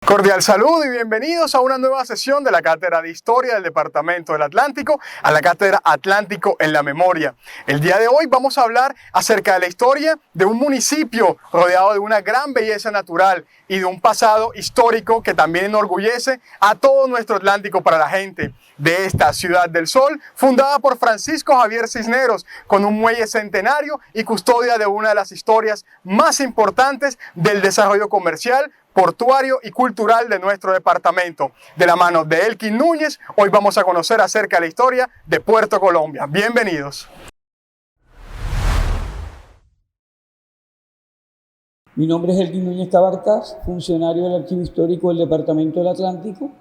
Cordial saludo y bienvenidos a una nueva sesión de la Cátedra de Historia del Departamento del Atlántico, a la Cátedra Atlántico en la Memoria. El día de hoy vamos a hablar acerca de la historia de un municipio rodeado de una gran belleza natural y de un pasado histórico que también enorgullece a todo nuestro Atlántico para la gente de esta Ciudad del Sol, fundada por Francisco Javier Cisneros, con un muelle centenario y custodia de una de las historias más importantes del desarrollo comercial, portuario y cultural de nuestro departamento. De la mano de Elkin Núñez, hoy vamos a conocer acerca de la historia de Puerto Colombia. Bienvenidos. Mi nombre es Elkin Núñez Cabarcas, funcionario del Archivo Histórico del Departamento del Atlántico,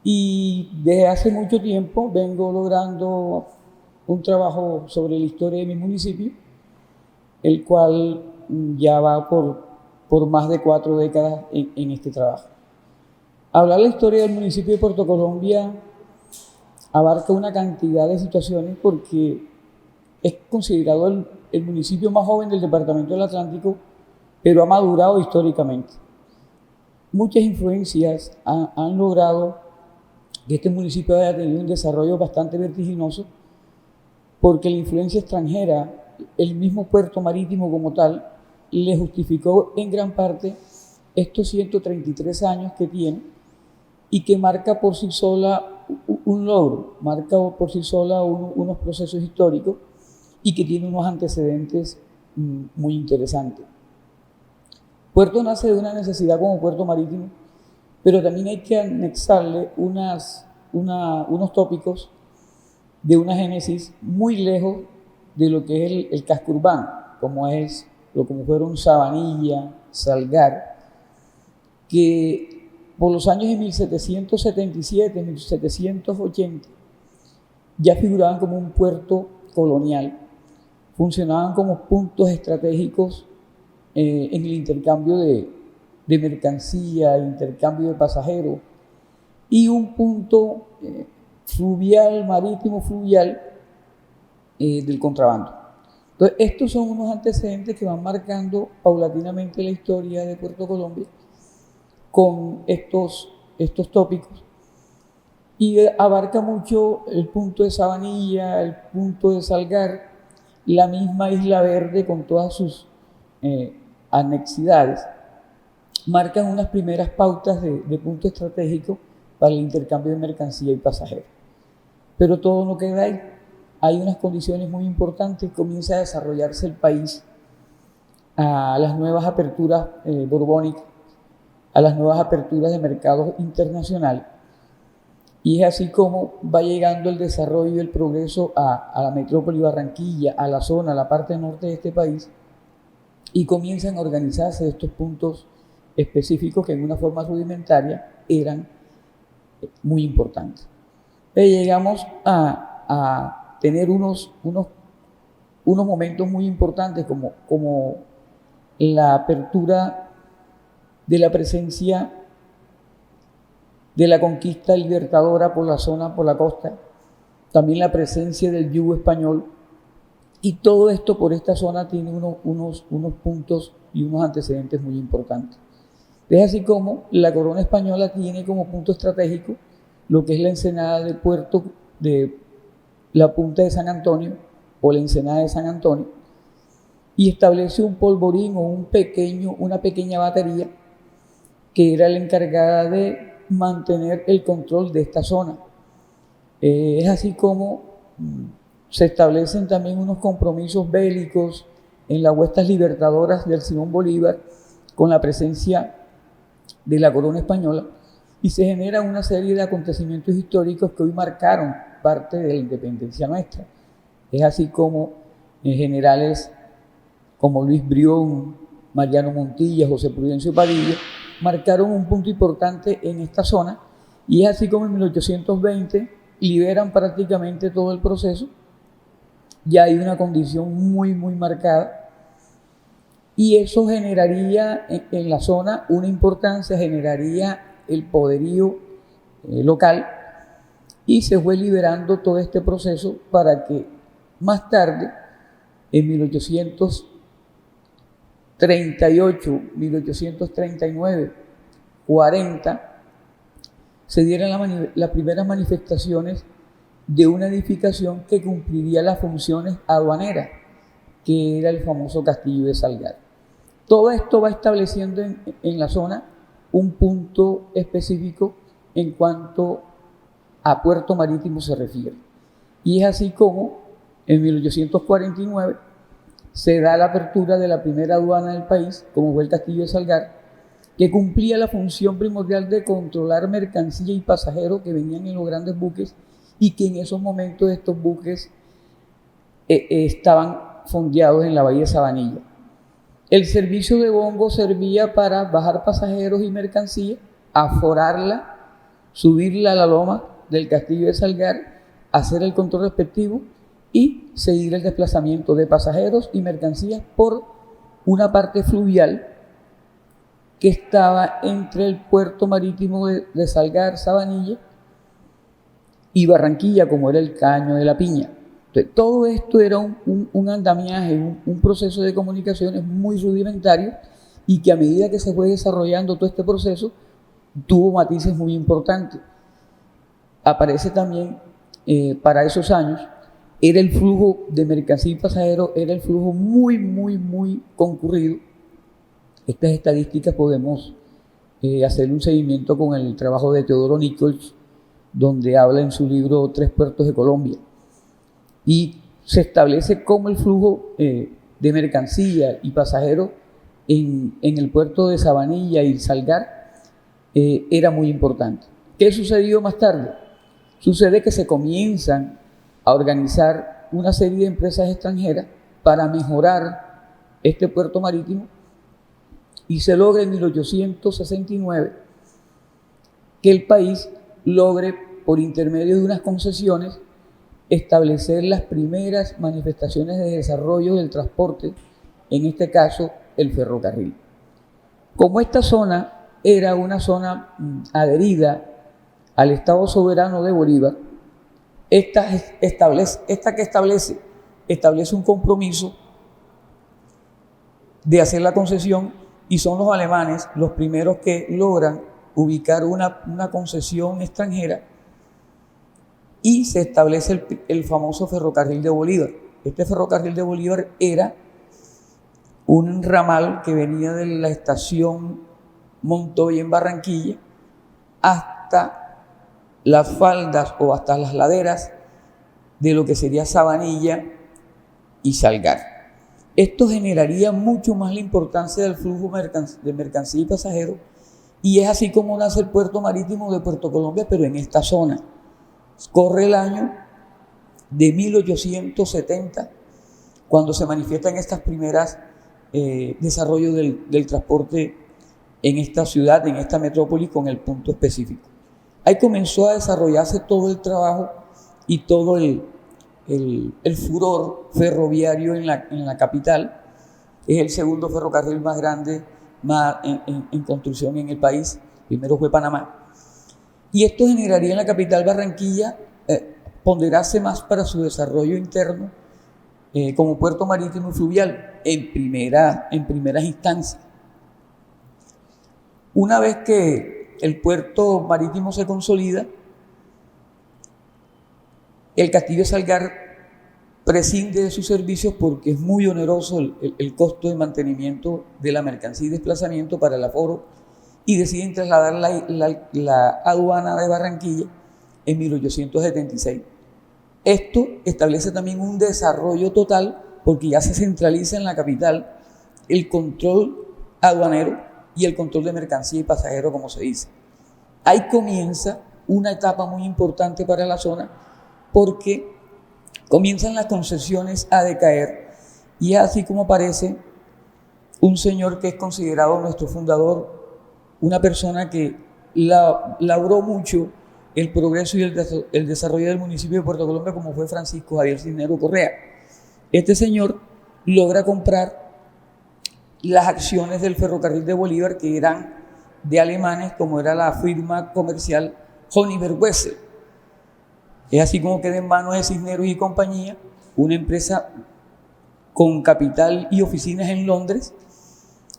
y desde hace mucho tiempo vengo logrando un trabajo sobre la historia de mi municipio, el cual ya va por más de 4 décadas en este trabajo. Hablar de la historia del municipio de Puerto Colombia abarca una cantidad de situaciones porque es considerado el municipio más joven del Departamento del Atlántico, pero ha madurado históricamente. Muchas influencias han logrado que este municipio haya tenido un desarrollo bastante vertiginoso, porque la influencia extranjera, el mismo puerto marítimo como tal, le justificó en gran parte estos 133 años que tiene y que marca por sí sola un logro, marca por sí sola unos procesos históricos y que tiene unos antecedentes muy interesantes. Puerto nace de una necesidad como puerto marítimo, pero también hay que anexarle unos tópicos de una génesis muy lejos de lo que es el casco urbano, como fueron Sabanilla, Salgar, que por los años de 1777, 1780, ya figuraban como un puerto colonial, funcionaban como puntos estratégicos en el intercambio de mercancía, intercambio de pasajeros, y un punto marítimo fluvial del contrabando. Entonces, estos son unos antecedentes que van marcando paulatinamente la historia de Puerto Colombia con estos tópicos, y abarca mucho el punto de Sabanilla, el punto de Salgar, la misma Isla Verde con todas sus anexidades, marcan unas primeras pautas de punto estratégico para el intercambio de mercancía y pasajeros. Pero todo no queda ahí. Hay unas condiciones muy importantes. Comienza a desarrollarse el país a las nuevas aperturas borbónicas, a las nuevas aperturas de mercados internacionales, y es así como va llegando el desarrollo y el progreso a la metrópoli Barranquilla, a la zona, a la parte norte de este país, y comienzan a organizarse estos puntos específicos que en una forma rudimentaria eran muy importantes. Llegamos a tener unos momentos muy importantes como la apertura de la presencia de la conquista libertadora por la zona, por la costa, también la presencia del yugo español, y todo esto por esta zona tiene unos puntos y unos antecedentes muy importantes. Es así como la corona española tiene como punto estratégico lo que es la ensenada de puerto de la punta de San Antonio o la ensenada de San Antonio, y establece un polvorín o una pequeña batería que era la encargada de mantener el control de esta zona. Es así como se establecen también unos compromisos bélicos en las huestas libertadoras del Simón Bolívar con la presencia de la corona española, y se genera una serie de acontecimientos históricos que hoy marcaron parte de la independencia nuestra. Es así como generales como Luis Brión, Mariano Montilla, José Prudencio Padilla marcaron un punto importante en esta zona, y es así como en 1820 liberan prácticamente todo el proceso. Ya hay una condición muy marcada, y eso generaría en la zona una importancia, generaría el poderío local, y se fue liberando todo este proceso para que más tarde, en 1838, 1839, 40, se dieran las primeras manifestaciones de una edificación que cumpliría las funciones aduaneras, que era el famoso Castillo de Salgar. Todo esto va estableciendo en la zona un punto específico en cuanto a puerto marítimo se refiere. Y es así como en 1849 se da la apertura de la primera aduana del país, como fue el Castillo de Salgar, que cumplía la función primordial de controlar mercancía y pasajeros que venían en los grandes buques, y que en esos momentos estos buques estaban fondeados en la bahía de Sabanilla. El servicio de bombo servía para bajar pasajeros y mercancía, aforarla, subirla a la loma del Castillo de Salgar, hacer el control respectivo y seguir el desplazamiento de pasajeros y mercancías por una parte fluvial que estaba entre el puerto marítimo de Salgar, Sabanilla, y Barranquilla, como era el Caño de la Piña. Entonces, todo esto era un andamiaje, un proceso de comunicaciones muy rudimentario, y que a medida que se fue desarrollando todo este proceso, tuvo matices muy importantes. Aparece también, para esos años, era el flujo de mercancía y pasajeros, era el flujo muy concurrido. Estas estadísticas podemos hacer un seguimiento con el trabajo de Teodoro Nichols, donde habla en su libro Tres Puertos de Colombia, y se establece cómo el flujo de mercancía y pasajeros en el puerto de Sabanilla y Salgar era muy importante. ¿Qué sucedió más tarde? Sucede que se comienzan a organizar una serie de empresas extranjeras para mejorar este puerto marítimo, y se logra en 1869 que el país logre, por intermedio de unas concesiones, establecer las primeras manifestaciones de desarrollo del transporte, en este caso el ferrocarril. Como esta zona era una zona adherida al Estado soberano de Bolívar, establece un compromiso de hacer la concesión, y son los alemanes los primeros que logran ubicar una concesión extranjera, y se establece el famoso ferrocarril de Bolívar. Este ferrocarril de Bolívar era un ramal que venía de la estación Montoya en Barranquilla hasta las faldas o hasta las laderas de lo que sería Sabanilla y Salgar. Esto generaría mucho más la importancia del flujo de mercancía y pasajeros, y es así como nace el puerto marítimo de Puerto Colombia, pero en esta zona. Corre el año de 1870, cuando se manifiestan estas primeras desarrollos del transporte en esta ciudad, en esta metrópoli, con el punto específico. Ahí comenzó a desarrollarse todo el trabajo y todo el furor ferroviario en la capital. Es el segundo ferrocarril más grande en construcción en el país. Primero fue Panamá. Y esto generaría en la capital Barranquilla ponderarse más para su desarrollo interno como puerto marítimo y fluvial en primeras instancias. Una vez que el puerto marítimo se consolida, el Castillo de Salgar prescinde de sus servicios porque es muy oneroso el costo de mantenimiento de la mercancía y desplazamiento para el aforo, y deciden trasladar la aduana de Barranquilla en 1876. Esto establece también un desarrollo total, porque ya se centraliza en la capital el control aduanero y el control de mercancía y pasajero, como se dice. Ahí comienza una etapa muy importante para la zona, porque comienzan las concesiones a decaer, y es así como aparece un señor que es considerado nuestro fundador, una persona que labró mucho el progreso y el desarrollo del municipio de Puerto Colombia, como fue Francisco Javier Cisneros Correa. Este señor logra comprar las acciones del ferrocarril de Bolívar, que eran de alemanes, como era la firma comercial Honeywell Wessel. Es así como queda en manos de Cisneros y compañía, una empresa con capital y oficinas en Londres,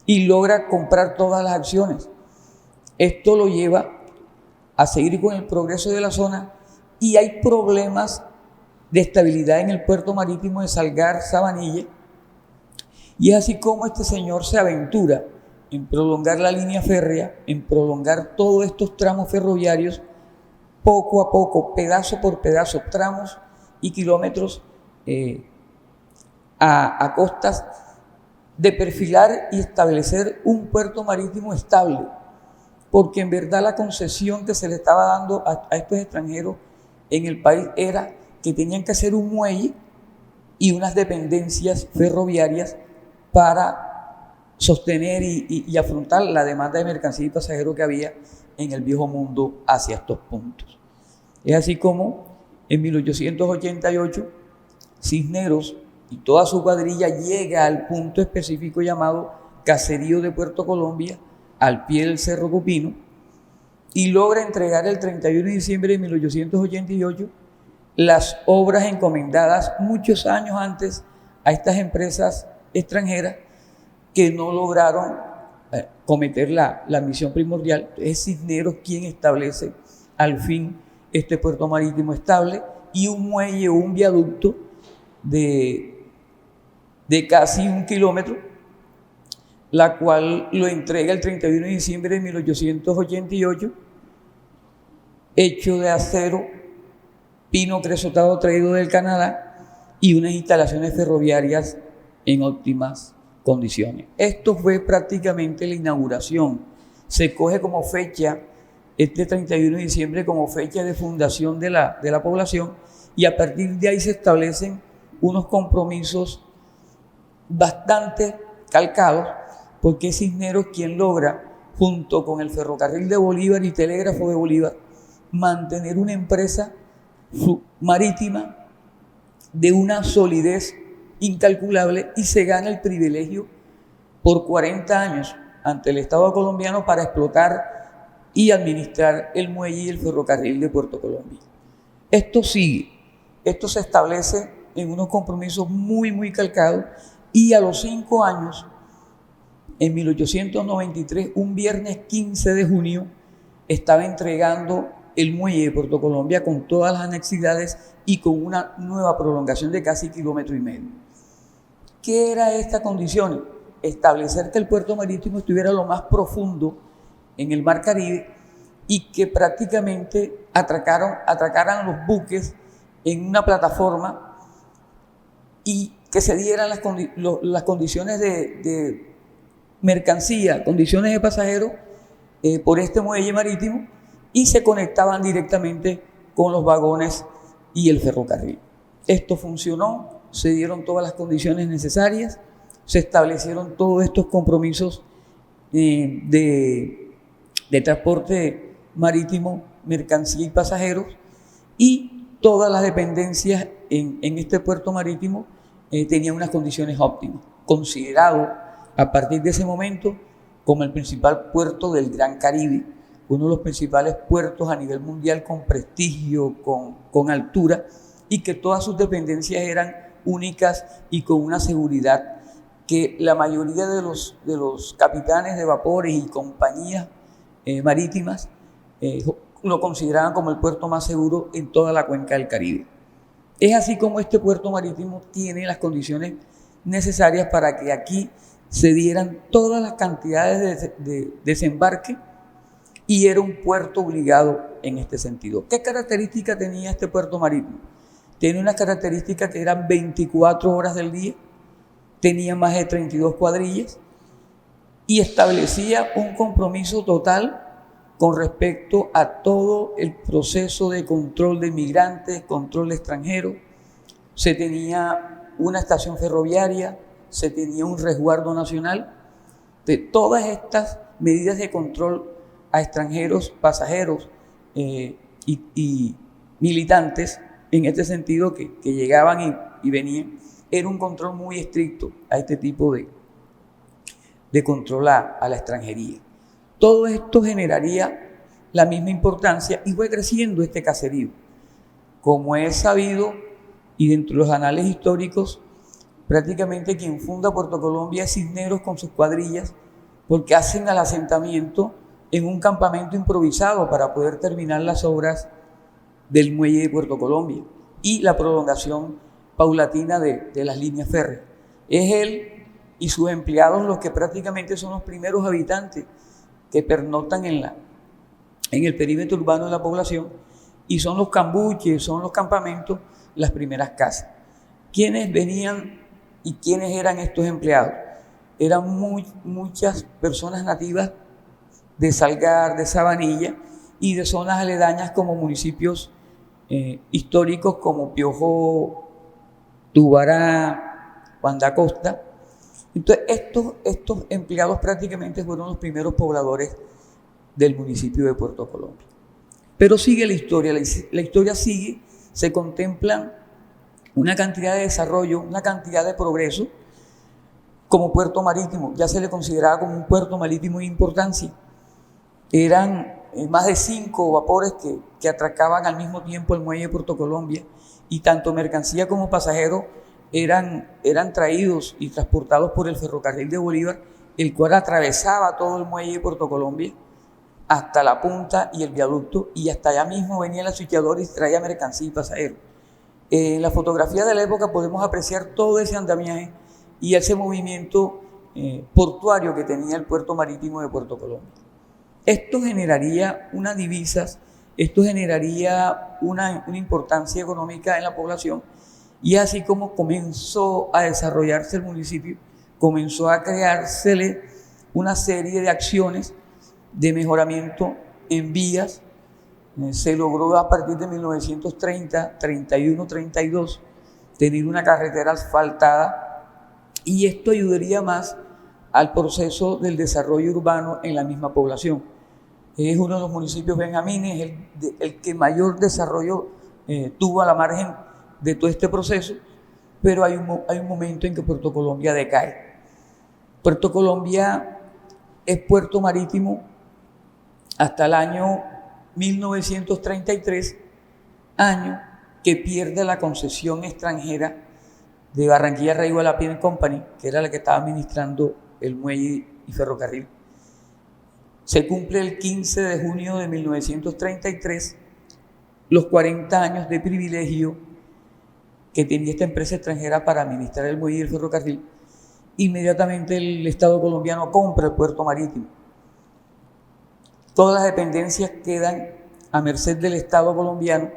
y logra comprar todas las acciones. Esto lo lleva a seguir con el progreso de la zona, y hay problemas de estabilidad en el puerto marítimo de Salgar, Sabanilla, y es así como este señor se aventura en prolongar la línea férrea, en prolongar todos estos tramos ferroviarios, poco a poco, pedazo por pedazo, tramos y kilómetros, a costas de perfilar y establecer un puerto marítimo estable, porque en verdad la concesión que se le estaba dando a estos extranjeros en el país era que tenían que hacer un muelle y unas dependencias ferroviarias para sostener y afrontar la demanda de mercancía y pasajeros que había en el viejo mundo hacia estos puntos. Es así como en 1888 Cisneros y toda su cuadrilla llega al punto específico llamado Caserío de Puerto Colombia, al pie del Cerro Cupino, y logra entregar el 31 de diciembre de 1888 las obras encomendadas muchos años antes a estas empresas extranjeras que no lograron cometer la misión primordial. Es Cisneros quien establece al fin este puerto marítimo estable y un muelle o un viaducto de casi 1 kilómetro, la cual lo entrega el 31 de diciembre de 1888, hecho de acero pino cresotado traído del Canadá y unas instalaciones ferroviarias en óptimas condiciones. Esto fue prácticamente la inauguración. Se coge como fecha este 31 de diciembre como fecha de fundación de la población, y a partir de ahí se establecen unos compromisos bastante calcados, porque es Cisneros quien logra, junto con el Ferrocarril de Bolívar y Telégrafo de Bolívar, mantener una empresa marítima de una solidez incalculable, y se gana el privilegio por 40 años ante el Estado colombiano para explotar y administrar el muelle y el ferrocarril de Puerto Colombia. Esto sigue, esto se establece en unos compromisos muy calcados, y a los 5 años, en 1893, un viernes 15 de junio, estaba entregando el muelle de Puerto Colombia con todas las anexidades y con una nueva prolongación de casi 1,5 kilómetros. ¿Qué era esta condición? Establecer que el puerto marítimo estuviera lo más profundo en el Mar Caribe, y que prácticamente atracaran los buques en una plataforma, y que se dieran las condiciones de mercancía, condiciones de pasajeros por este muelle marítimo, y se conectaban directamente con los vagones y el ferrocarril. Esto funcionó, se dieron todas las condiciones necesarias, se establecieron todos estos compromisos de transporte marítimo, mercancía y pasajeros, y todas las dependencias en este puerto marítimo tenían unas condiciones óptimas, considerado a partir de ese momento como el principal puerto del Gran Caribe, uno de los principales puertos a nivel mundial con prestigio, con altura, y que todas sus dependencias eran únicas y con una seguridad que la mayoría de los capitanes de vapores y compañías marítimas lo consideraban como el puerto más seguro en toda la cuenca del Caribe. Es así como este puerto marítimo tiene las condiciones necesarias para que aquí se dieran todas las cantidades de desembarque, y era un puerto obligado en este sentido. ¿Qué característica tenía este puerto marítimo? Tenía una característica que eran 24 horas del día, tenía más de 32 cuadrillas, y establecía un compromiso total con respecto a todo el proceso de control de inmigrantes, control de extranjeros. Se tenía una estación ferroviaria, se tenía un resguardo nacional. De todas estas medidas de control a extranjeros, pasajeros y militantes, en este sentido que llegaban y venían, era un control muy estricto a este tipo de control a la extranjería. Todo esto generaría la misma importancia y fue creciendo este caserío. Como es sabido, y dentro de los anales históricos, prácticamente quien funda Puerto Colombia es Cisneros con sus cuadrillas, porque hacen el asentamiento en un campamento improvisado para poder terminar las obras del muelle de Puerto Colombia y la prolongación paulatina de las líneas férreas. Es él y sus empleados los que prácticamente son los primeros habitantes que pernoctan en el perímetro urbano de la población, y son los cambuches, son los campamentos, las primeras casas. ¿Quiénes venían y quiénes eran estos empleados? Eran muchas personas nativas de Salgar, de Sabanilla y de zonas aledañas como municipios históricos como Piojó, Tubará, Juan de Acosta. Entonces estos empleados prácticamente fueron los primeros pobladores del municipio de Puerto Colombia. Pero sigue la historia sigue, se contemplan una cantidad de desarrollo, una cantidad de progreso. Como puerto marítimo, ya se le consideraba como un puerto marítimo de importancia. Eran más de 5 vapores que atracaban al mismo tiempo el muelle de Puerto Colombia, y tanto mercancía como pasajeros eran traídos y transportados por el ferrocarril de Bolívar, el cual atravesaba todo el muelle de Puerto Colombia hasta la punta y el viaducto, y hasta allá mismo venía el asfixiador y traía mercancía y pasajeros. En la fotografía de la época podemos apreciar todo ese andamiaje y ese movimiento portuario que tenía el puerto marítimo de Puerto Colombia. Esto generaría unas divisas, esto generaría una importancia económica en la población, y así como comenzó a desarrollarse el municipio, comenzó a creársele una serie de acciones de mejoramiento en vías. Se logró a partir de 1930, 31, 32, tener una carretera asfaltada, y esto ayudaría más al proceso del desarrollo urbano en la misma población. Es uno de los municipios benjamines, el que mayor desarrollo tuvo a la margen de todo este proceso, pero hay un momento en que Puerto Colombia decae. Puerto Colombia es puerto marítimo hasta el año 1933, año que pierde la concesión extranjera de Barranquilla Railway Development Company, que era la que estaba administrando el muelle y ferrocarril. Se cumple el 15 de junio de 1933 los 40 años de privilegio que tenía esta empresa extranjera para administrar el muelle y el ferrocarril. Inmediatamente el Estado colombiano compra el puerto marítimo. Todas las dependencias quedan a merced del Estado colombiano,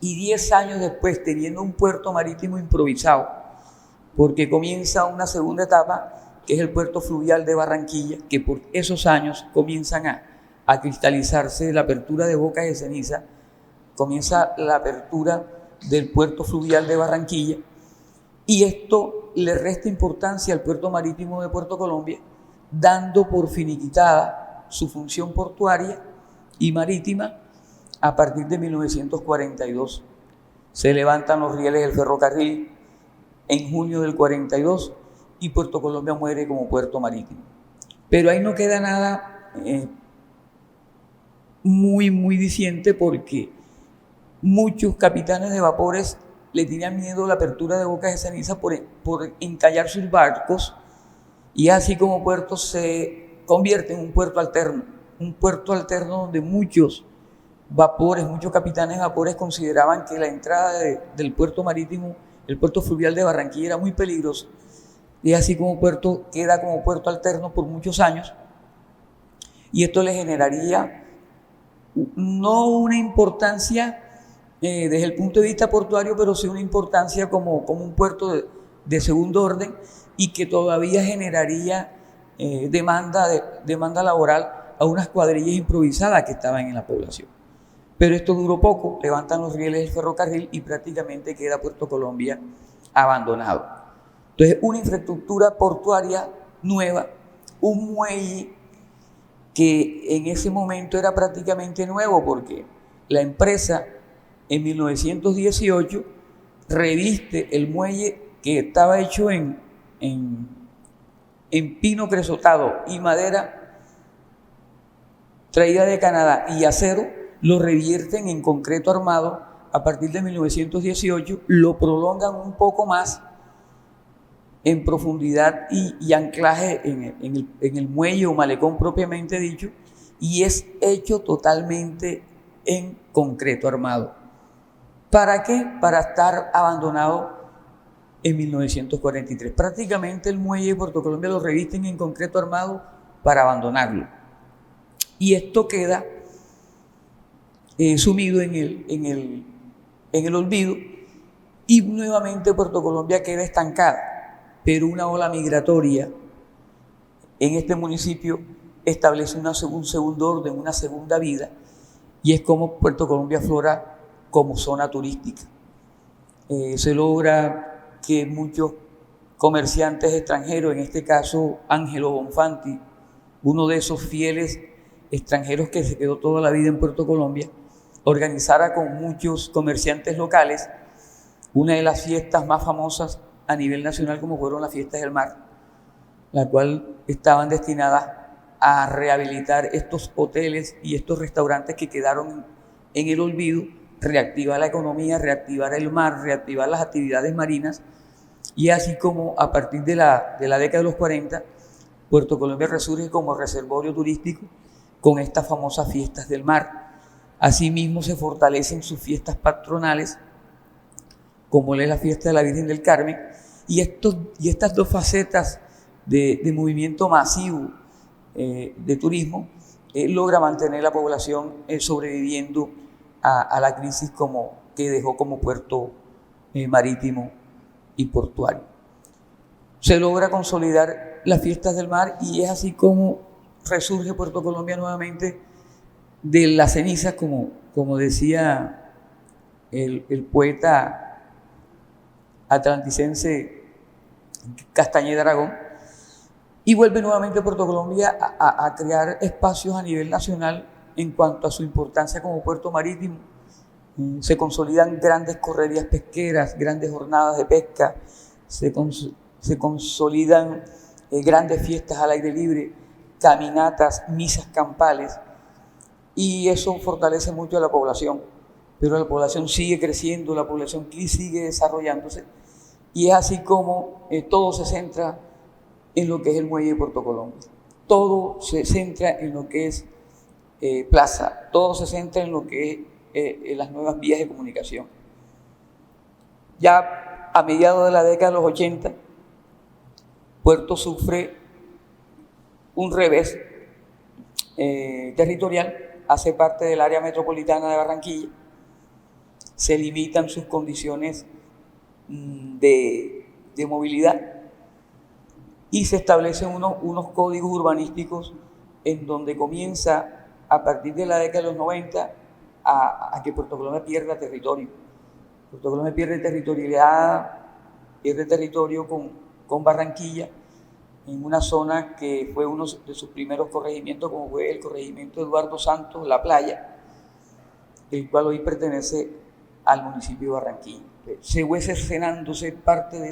y 10 años después, teniendo un puerto marítimo improvisado, porque comienza una segunda etapa, que es el puerto fluvial de Barranquilla, que por esos años comienzan a cristalizarse la apertura de Bocas de Ceniza, comienza la apertura del puerto fluvial de Barranquilla, y esto le resta importancia al puerto marítimo de Puerto Colombia, dando por finiquitada su función portuaria y marítima a partir de 1942. Se levantan los rieles del ferrocarril en junio del 42 y Puerto Colombia muere como puerto marítimo. Pero ahí no queda nada muy diciente, porque muchos capitanes de vapores le tenían miedo a la apertura de Bocas de Ceniza por encallar sus barcos, y así como puerto se convierte en un puerto alterno donde muchos vapores, muchos capitanes de vapores consideraban que la entrada del puerto marítimo, el puerto fluvial de Barranquilla, era muy peligroso, y así como puerto queda como puerto alterno por muchos años, y esto le generaría no una importancia desde el punto de vista portuario, pero sí una importancia como un puerto de segundo orden, y que todavía generaría demanda laboral a unas cuadrillas improvisadas que estaban en la población. Pero esto duró poco, levantan los rieles del ferrocarril y prácticamente queda Puerto Colombia abandonado. Entonces, una infraestructura portuaria nueva, un muelle que en ese momento era prácticamente nuevo porque la empresa en 1918 reviste el muelle que estaba hecho en pino cresotado y madera traída de Canadá y acero, lo revierten en concreto armado a partir de 1918, lo prolongan un poco más en profundidad y anclaje en el muelle o malecón propiamente dicho, y es hecho totalmente en concreto armado. ¿Para qué? Para estar abandonado en 1943. Prácticamente el muelle de Puerto Colombia lo revisten en concreto armado para abandonarlo. Y esto queda sumido en el olvido, y nuevamente Puerto Colombia queda estancada. Pero una ola migratoria en este municipio establece un segundo orden, una segunda vida, y es como Puerto Colombia aflora como zona turística. Se logra que muchos comerciantes extranjeros, en este caso Ángelo Bonfanti, uno de esos fieles extranjeros que se quedó toda la vida en Puerto Colombia, organizara con muchos comerciantes locales una de las fiestas más famosas a nivel nacional, como fueron las fiestas del mar, la cual estaban destinadas a rehabilitar estos hoteles y estos restaurantes que quedaron en el olvido, reactivar la economía, reactivar el mar, reactivar las actividades marinas, y así como a partir de la década de los 40, Puerto Colombia resurge como reservorio turístico con estas famosas fiestas del mar. Asimismo se fortalecen sus fiestas patronales, como es la fiesta de la Virgen del Carmen, y estas dos facetas de movimiento masivo de turismo logra mantener la población sobreviviendo a la crisis que dejó como puerto marítimo y portuario. Se logra consolidar las fiestas del mar y es así como resurge Puerto Colombia nuevamente de las cenizas, como decía el poeta atlanticense Castañeda Aragón, y vuelve nuevamente Puerto Colombia a crear espacios a nivel nacional en cuanto a su importancia como puerto marítimo. Se consolidan grandes correrías pesqueras, grandes jornadas de pesca, se consolidan grandes fiestas al aire libre, caminatas, misas campales, y eso fortalece mucho a la población. Pero la población sigue creciendo, la población sigue desarrollándose, y es así como todo se centra en lo que es el muelle de Puerto Colombia. Todo se centra en lo que es plaza, todo se centra en lo que es las nuevas vías de comunicación. Ya a mediados de la década de los 80, Puerto sufre un revés territorial, hace parte del área metropolitana de Barranquilla, se limitan sus condiciones de movilidad y se establecen unos códigos urbanísticos en donde comienza a partir de la década de los 90 a que Puerto Colombia pierda territorio. Puerto Colombia pierde territorialidad, pierde territorio con Barranquilla, en una zona que fue uno de sus primeros corregimientos, como fue el corregimiento Eduardo Santos, La Playa, el cual hoy pertenece al municipio de Barranquilla. Se fue cercenándose parte de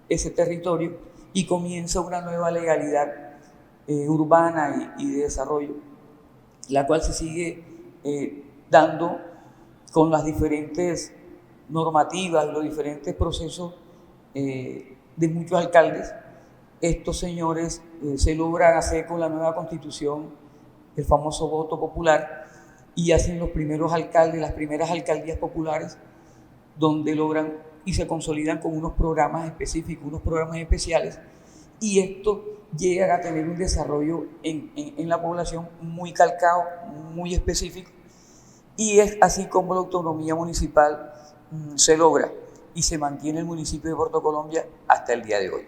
ese territorio y comienza una nueva legalidad urbana y de desarrollo, la cual se sigue dando con las diferentes normativas y los diferentes procesos de muchos alcaldes. Estos señores se logran hacer con la nueva constitución el famoso voto popular y hacen los primeros alcaldes, las primeras alcaldías populares, donde logran y se consolidan con unos programas específicos, unos programas especiales, y esto llega a tener un desarrollo en la población muy calcado, muy específico, y es así como la autonomía municipal se logra y se mantiene el municipio de Puerto Colombia hasta el día de hoy.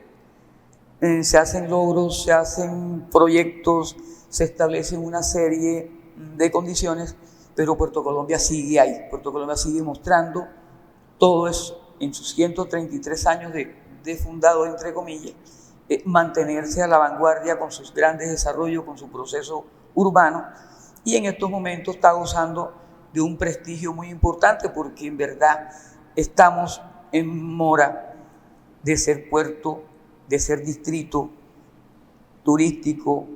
Se hacen logros, se hacen proyectos, se establecen una serie de condiciones, pero Puerto Colombia sigue ahí. Puerto Colombia sigue mostrando todo eso en sus 133 años de fundado, entre comillas, mantenerse a la vanguardia con sus grandes desarrollos, con su proceso urbano, y en estos momentos está gozando de un prestigio muy importante porque en verdad estamos en mora de ser puerto, de ser distrito turístico,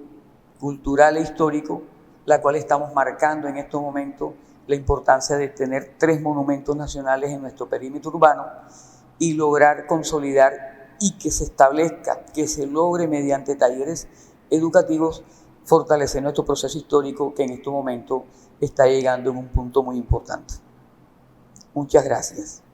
cultural e histórico, la cual estamos marcando en estos momentos la importancia de tener 3 monumentos nacionales en nuestro perímetro urbano y lograr consolidar y que se establezca, que se logre mediante talleres educativos fortalecer nuestro proceso histórico que en este momento está llegando en un punto muy importante. Muchas gracias.